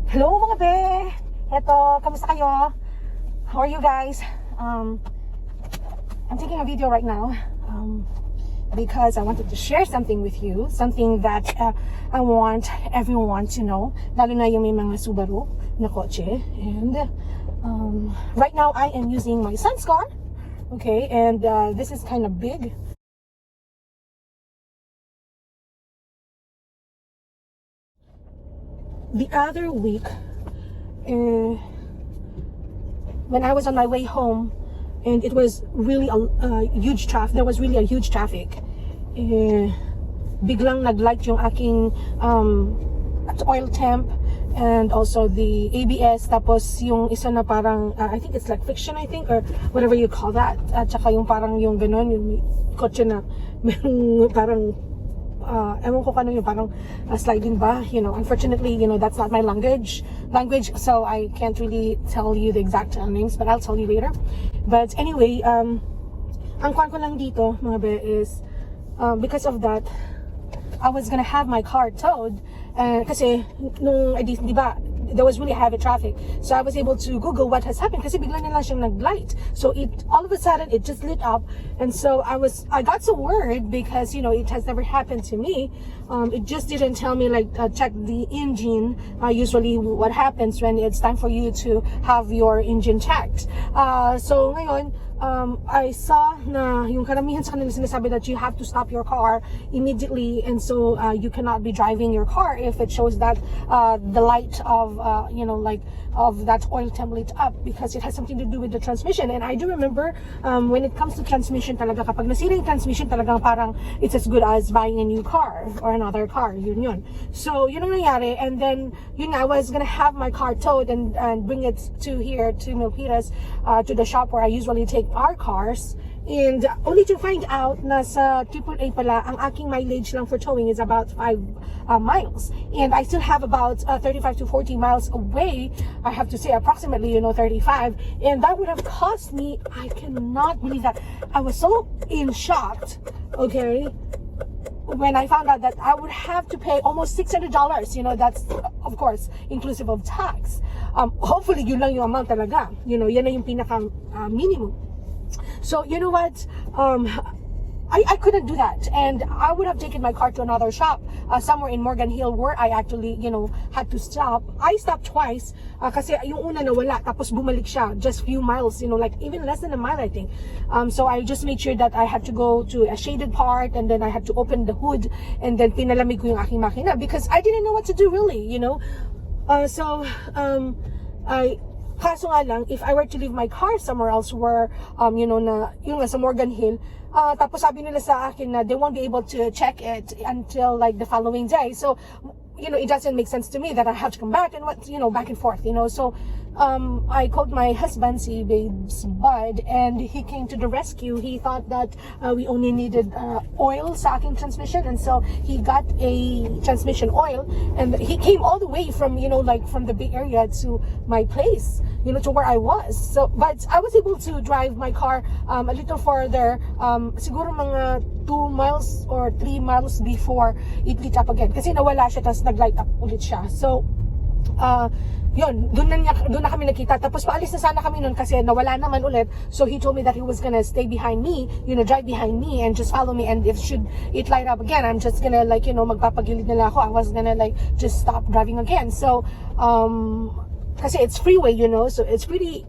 Hello mga be! Eto, kamusta kayo? How are you guys? I'm taking a video right now because I wanted to share something with you. Something that I want everyone to know. Lalo na yung may mga Subaru na kotse. And right now I am using my son's car. Okay, and this is kind of big. The other week, when I was on my way home, and it was really a huge traffic. There was really a huge traffic. Biglang nag-light yung aking Oil Temp and also the ABS. Tapos yung isa na parang I think it's like friction, I think, or whatever you call that. At saka yung parang yung ganon, yung kotse na merong parang ewan ko kano yung parang sliding ba, unfortunately, that's not my language, so I can't really tell you the exact names, but I'll tell you later. But anyway, ang kwan ko lang dito, mga be, is because of that, I was gonna have my car towed, kasi nung, di ba, there was really heavy traffic. So I was able to Google what has happened kasi bigla na lang siyang nag-light. So all of a sudden, it just lit up. And so I got so worried because, it has never happened to me. It just didn't tell me, check the engine. Usually what happens when it's time for you to have your engine checked. So ngayon, I saw na yung karamihan sa kanila sinasabi that you have to stop your car immediately, and so you cannot be driving your car if it shows that the light of of that oil temp lit up, because it has something to do with the transmission. And I do remember when it comes to transmission talaga, kapag nasira yung transmission talagang parang it's as good as buying a new car or another car, yun. So yun ang nangyari, and then I was gonna have my car towed and bring it to here to Milpitas, to the shop where I usually take our cars, and only to find out na sa AAA pala ang aking mileage lang for towing is about 5 miles, and I still have about 35 to 40 miles away. I have to say approximately 35, and that would have cost me, I cannot believe that, I was so in shock, okay, when I found out that I would have to pay almost $600. That's of course inclusive of tax. Hopefully yun lang yung amount talaga, yan na yung pinaka minimum. So you know what, I couldn't do that, and I would have taken my car to another shop somewhere in Morgan Hill where I actually had to stop. I stopped twice kasi yung una nawala, tapos bumalik siya just few miles, like even less than a mile, I think. So I just made sure that I had to go to a shaded part, and then I had to open the hood, and then pinalamig ko yung aking makina because I didn't know what to do really, Kaso nga lang, if I were to leave my car somewhere else where, yung sa Morgan Hill, tapos sabi nila sa akin na they won't be able to check it until the following day. So, it doesn't make sense to me that I have to come back and back and forth, So, I called my husband, si Babes Bud, and he came to the rescue. He thought that we only needed oil sa aking transmission, and so he got a transmission oil, and he came all the way from, from the Bay Area to my place, to where I was. So, but I was able to drive my car a little further, siguro mga 2 miles or 3 miles before it lit up again. Kasi nawala siya, tapos nag-light up ulit siya. So, yun, doon na kami nakita. Tapos paalis na sana kami nun kasi nawala naman ulit. So he told me that he was gonna stay behind me, drive behind me and just follow me, and if it light up again, I'm just gonna magpapagilid nila ako. I was gonna just stop driving again. So kasi it's freeway, so it's really,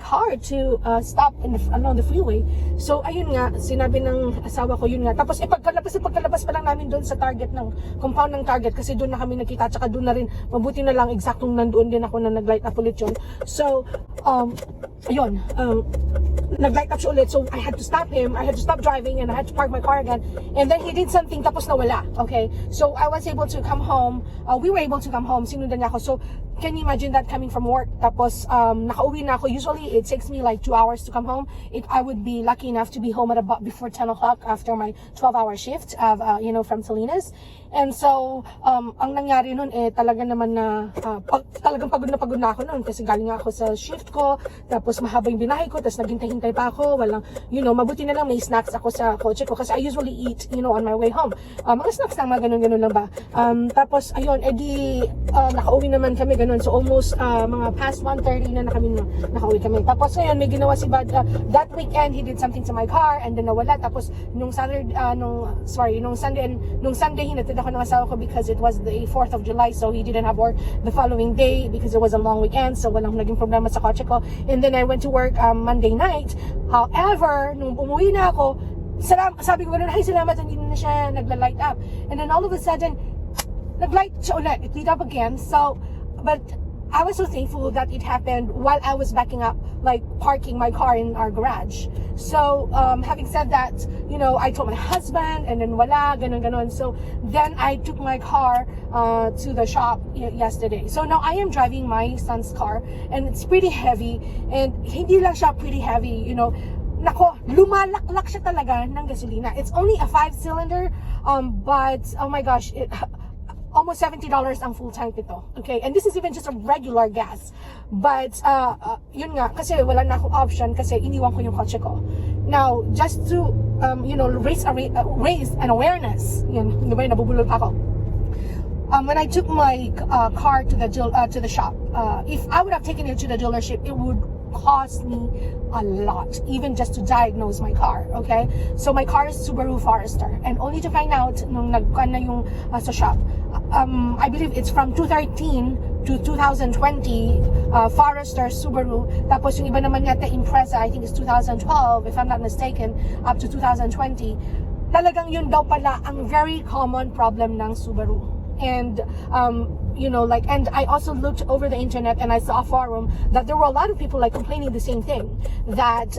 hard to stop along the freeway. So ayun nga, sinabi ng asawa ko, yun nga. Tapos pagkalabas pa lang namin doon sa Target, ng compound ng Target, kasi doon na kami nakita, tsaka doon na rin, mabuti na lang eksaktong nandoon din ako na nag-light up ulit yun. So ayun, nag-light up siya ulit, so I had to stop him, I had to stop driving, and I had to park my car again, and then he did something, tapos nawala. Okay, so I was able to come home, we were able to come home, sinundan niya ako. So can you imagine that, coming from work, tapos nakauwi na ako. Usually it takes me 2 hours to come home. I would be lucky enough to be home at about before 10 o'clock after my 12-hour shift of from Salinas. And so ang nangyari nun talaga naman na talagang pagod na ako noon kasi galing ako sa shift ko, tapos mahaba yung binahe ko, tapos naghintay-hintay pa ako, walang mabuti na lang may snacks ako sa kotse ko kasi I usually eat on my way home. Mga snacks lang, mga ganun lang ba. Tapos ayun, nakauwi naman kami ganun. ganun. So almost mga past 1:30 na kami nakauwi kami. Tapos ngayon may ginawa si Bad that weekend he did something to my car and then nawala. Tapos nung Saturday nung Sunday hinatid ako ng asawa ko because it was the 4th of July, so he didn't have work the following day because it was a long weekend, so walang naging problema sa kotse ko. And then I went to work Monday night. However, nung umuwi na ako, sabi ko gano'n, ay salamat, hindi na siya nagla-light up. And then all of a sudden, nag-light siya ulit, it lit up again. So, but I was so thankful that it happened while I was backing up, like parking my car in our garage. So, having said that, you know, I told my husband and then wala, ganon. So, then I took my car to the shop yesterday. So now I am driving my son's car and it's pretty heavy, and hindi lang siya pretty heavy, you know, nako, lumalaklak siya talaga ng gasolina. It's only a 5-cylinder, but oh my gosh, almost $70 ang full tank ito. Okay, and this is even just a regular gas. But yun nga, kasi wala na akong option kasi iniwan ko yung kotse ko. Now, just to you know, raise an awareness. Yun, di ba, nabubulol pa ako. When I took my car to the shop, if I would have taken it to the dealership, it would cost me a lot, even just to diagnose my car. Okay, so my car is Subaru Forester, and only to find out nung nagkuhan na yung sa shop, I believe it's from 2013 to 2020 Forester Subaru. Tapos yung iba naman yata Impreza, I think it's 2012 if I'm not mistaken, up to 2020. Talagang yun daw pala ang very common problem ng Subaru. And you know, like, and I also looked over the internet and I saw a forum that there were a lot of people like complaining the same thing, that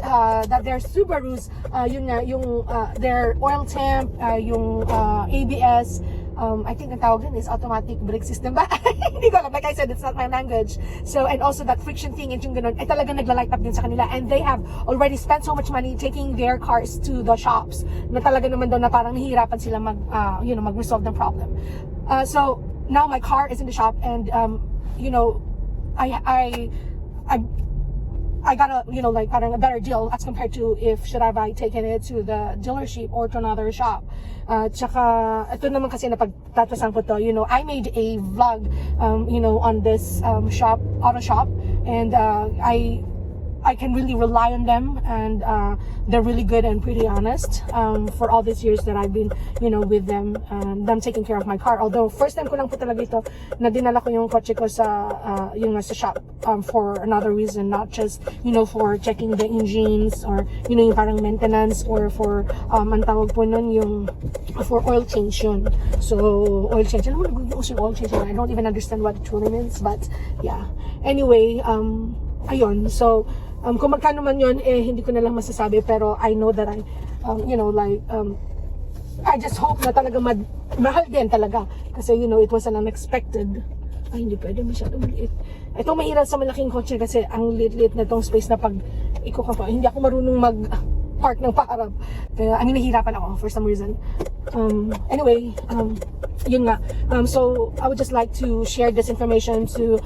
their Subarus, their oil temp, yung ABS, I think the tawag din is automatic brake system ba? Hindi ko alam. Like I said, it's not my language. So, and also that friction thing and yung ganun, ay talagang nagla-light up din sa kanila. And they have already spent so much money taking their cars to the shops na talaga naman daw na parang nahihirapan sila mag-resolve the problem. So, now my car is in the shop, and you know, I got a, you know, like parang a better deal as compared to if should have I taken it to the dealership or to another shop. Tsaka ito naman kasi napagtatasan ko to, you know, I made a vlog you know, on this auto shop, and I can really rely on them, and they're really good and pretty honest for all these years that I've been, you know, with them taking care of my car. Although first time ko lang po talaga ito na dinala ko yung kotse ko sa sa shop for another reason, not just, you know, for checking the engines or, you know, yung parang maintenance, or for ang tawag po nun yung for oil change yun. So oil change, alam mo, nag-uso yung oil change, I don't even understand what it truly means, but yeah. Anyway, ayun, so kung magkano man yun, hindi ko na lang masasabi, pero I know that you know, like, I just hope na talaga mahal din talaga, kasi, you know, it was an unexpected, hindi pwede, masyado maliit. Ito mahirap sa malaking kotse kasi ang liit-liit na tong space na pag ikuha pa, hindi ako marunong park ng paharap, kaya nahihirapan ako for some reason. Anyway, yun nga. So I would just like to share this information to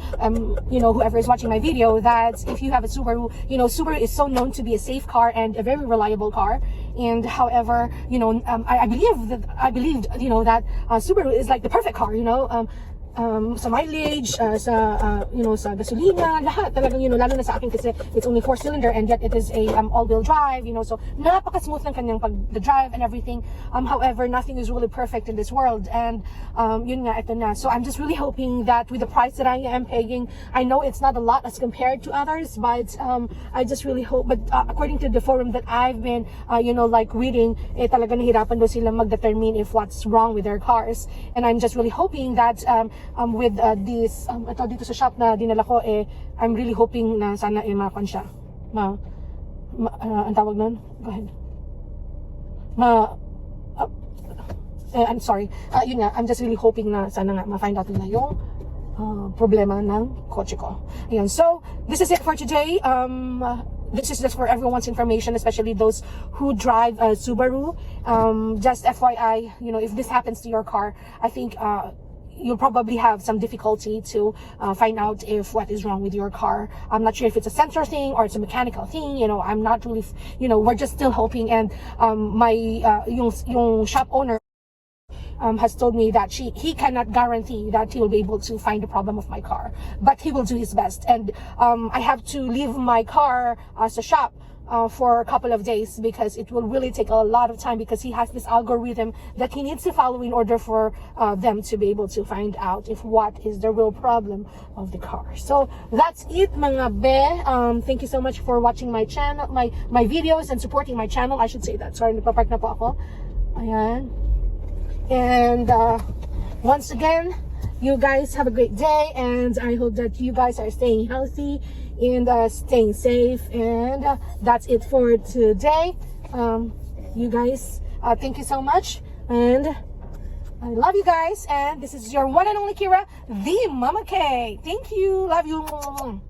you know, whoever is watching my video, that if you have a Subaru, you know, Subaru is so known to be a safe car and a very reliable car. And however, you know, I believed, you know, that Subaru is like the perfect car, you know, sa mileage, you know, sa gasolina, lahat talagang, you know, lalo na sa akin kasi it's only 4-cylinder, and yet it is a all-wheel drive, you know, so napaka-smooth ng kanyang the drive and everything. However, nothing is really perfect in this world, and yun nga, ito na. So I'm just really hoping that with the price that I am paying, I know it's not a lot as compared to others, but I just really hope, but according to the forum that I've been you know, like reading, talaga nahirapan daw sila mag-determine if what's wrong with their cars, and I'm just really hoping that with this ito dito sa shop na dinala ko, I'm really hoping na sana makon siya ang tawag nun, go ahead, I'm sorry, yun nga, I'm just really hoping na sana nga ma-find out nila yung problema ng kotse ko. Ayan, so this is it for today. This is just for everyone's information, especially those who drive Subaru. Just FYI, you know, if this happens to your car, I think you'll probably have some difficulty to find out if what is wrong with your car. I'm not sure if it's a sensor thing or it's a mechanical thing, you know, I'm not really, you know, we're just still hoping. And yung shop owner has told me that he cannot guarantee that he will be able to find the problem of my car, but he will do his best. And I have to leave my car as a shop for a couple of days, because it will really take a lot of time, because he has this algorithm that he needs to follow in order for them to be able to find out if what is the real problem of the car. So that's it, mga be. Thank you so much for watching my channel, my videos, and supporting my channel. I should say that. Sorry, nagpapark na po ako. Ayan. And once again, you guys have a great day, and I hope that you guys are staying healthy and staying safe. And that's it for today. You guys, thank you so much, and I love you guys. And this is your one and only Kira, the Mama K. Thank you. Love you.